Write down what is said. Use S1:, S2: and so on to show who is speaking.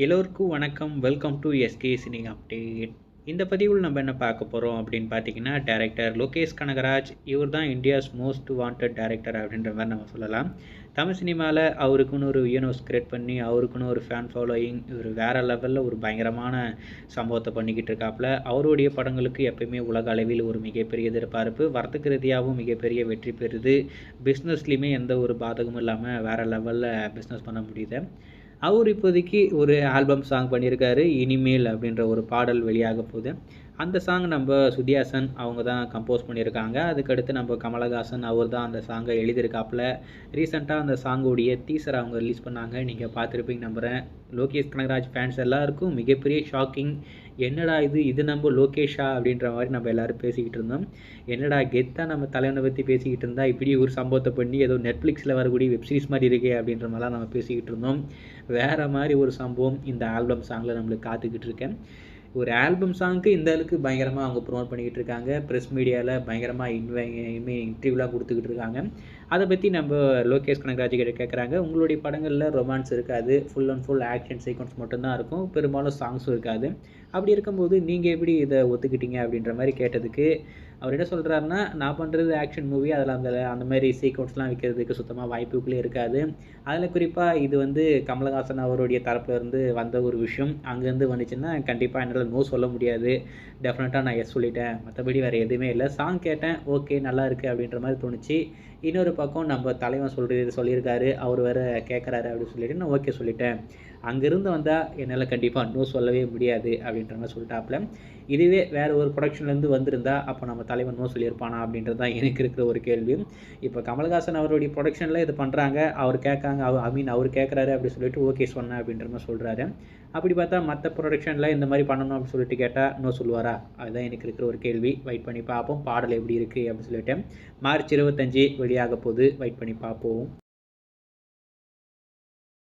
S1: எல்லோருக்கும் வணக்கம். Welcome to SK cine update. இந்த பதிவில் நம்ம என்ன பார்க்க போகிறோம் அப்படின்னு பார்த்தீங்கன்னா, டைரக்டர் லோகேஷ் கனகராஜ். இவர் தான் இந்தியாஸ் மோஸ்ட் வாண்டட் டைரக்டர் அப்படின்ற மாதிரி நம்ம சொல்லலாம். தமிழ் சினிமாவில் அவருக்குன்னு ஒரு யூனிவர்ஸ் கிரியேட் பண்ணி, அவருக்குன்னு ஒரு ஃபேன் ஃபாலோயிங், இவர் வேறு லெவலில் ஒரு பயங்கரமான சம்பவத்தை பண்ணிக்கிட்டு இருக்காப்புல. அவருடைய படங்களுக்கு எப்பயுமே உலக அளவில் ஒரு மிகப்பெரிய எதிர்பார்ப்பு, வர்த்தக ரீதியாகவும் மிகப்பெரிய வெற்றி பெறுது. பிஸ்னஸ்லேயுமே எந்த ஒரு பாதகமும் இல்லாமல் வேறு லெவலில் பிஸ்னஸ் பண்ண முடியுது. அவர் இப்போதைக்கு ஒரு ஆல்பம் சாங் பண்ணியிருக்காரு. இனிமேல் அப்படின்ற ஒரு பாடல் வெளியாக போகுது. அந்த சாங் நம்ம சுதிஹாசன் அவங்க தான் கம்போஸ் பண்ணியிருக்காங்க. அதுக்கடுத்து நம்ம கமலஹாசன் அவர் தான் அந்த சாங்கை எழுதியிருக்காப்புல. ரீசெண்டாக அந்த சாங்கோடைய டீசர் அவங்க ரிலீஸ் பண்ணாங்க. நீங்கள் பார்த்துருப்பீங்க நம்புகிறேன். லோகேஷ் கனகராஜ் ஃபேன்ஸ் எல்லாருக்கும் மிகப்பெரிய ஷாக்கிங். என்னடா இது நம்ம லோகேஷா அப்படின்ற மாதிரி நம்ம எல்லோரும் பேசிக்கிட்டு இருந்தோம். என்னடா கெத்தாக நம்ம தலைவனை பற்றி பேசிக்கிட்டு இருந்தால் இப்படி ஒரு சம்பவத்தை பண்ணி ஏதோ நெட்ஃப்ளிக்ஸில் வரக்கூடிய வெப்சீரிஸ் மாதிரி இருக்கே அப்படின்ற மாதிரிலாம் நம்ம பேசிக்கிட்டு இருந்தோம். வேறு மாதிரி ஒரு சம்பவம் இந்த ஆல்பம் சாங்கில் நம்மளுக்கு காத்துக்கிட்டு இருக்கேன். ஒரு ஆல்பம் சாங்க்கு இந்த அளவுக்கு பயங்கரமாக அவங்க ப்ரொமோட் பண்ணிக்கிட்டு இருக்காங்க. ப்ரெஸ் மீடியாவில் பயங்கரமாக இன்டர்வியூலாம் கொடுத்துக்கிட்டு இருக்காங்க. அதை பற்றி நம்ம லோகேஷ் கனகராஜ் கிட்ட கேட்குறாங்க. உங்களுடைய படங்களில் ரொமான்ஸ் இருக்காது, full and full action sequence மட்டும்தான் இருக்கும், பெரும்பாலும் சாங்ஸும் இருக்காது. அப்படி இருக்கும்போது நீங்கள் எப்படி இதை ஒத்துக்கிட்டீங்க அப்படின்ற மாதிரி கேட்டதுக்கு அவர் என்ன சொல்கிறாருன்னா, நான் பண்ணுறது ஆக்ஷன் மூவி, அதில் அந்த மாதிரி சீக்வன்ஸ்லாம் வைக்கிறதுக்கு சுத்தமாக வாய்ப்புகளே இருக்காது. அதில் குறிப்பாக இது வந்து கமலஹாசன் அவருடைய தரப்புலேருந்து வந்த ஒரு விஷயம். அங்கேருந்து வந்துச்சுன்னா கண்டிப்பாக என்னால் நோ சொல்ல முடியாது. டெஃபினட்டாக நான் எஸ் சொல்லிட்டேன். மற்றபடி வேறு எதுவுமே இல்லை. சாங் கேட்டேன், ஓகே நல்லா இருக்குது அப்படின்ற மாதிரி தோணுச்சு. இன்னொரு பக்கம் நம்ம தலைவன் சொல்லியிருக்காரு, அவர் வேறு கேட்குறாரு அப்படின்னு சொல்லிட்டு நான் ஓகே சொல்லிட்டேன். அங்கேருந்து வந்தால் என்னால் கண்டிப்பாக நோ சொல்லவே முடியாது அப்படின்ற மாதிரி சொல்லிட்டாப்புல. இதுவே வேறு ஒரு ப்ரொடக்ஷன்லேருந்து வந்திருந்தா அப்போ நம்ம தலைவன் நோ சொல்லியிருப்பானா அப்படின்றது தான் எனக்கு இருக்கிற ஒரு கேள்வி. இப்போ கமலஹாசன் அவருடைய ப்ரொடக்ஷனில் இது பண்ணுறாங்க, அவர் கேட்காங்க, அவர் கேட்குறாரு அப்படி சொல்லிட்டு ஓகே சொன்னேன் அப்படின்ற மாதிரி சொல்கிறாரு. அப்படி பார்த்தா மற்ற ப்ரொடக்ஷனில் இந்த மாதிரி பண்ணணும் அப்படின்னு சொல்லிட்டு கேட்டால் நோ சொல்லுவாரா? அதுதான் எனக்கு இருக்கிற ஒரு கேள்வி. வெயிட் பண்ணி பார்ப்போம் பாடல் எப்படி இருக்குது அப்படின்னு சொல்லிட்டு. மார்ச் 25 வெளியாக போகுது. வெயிட் பண்ணி பார்ப்போம்.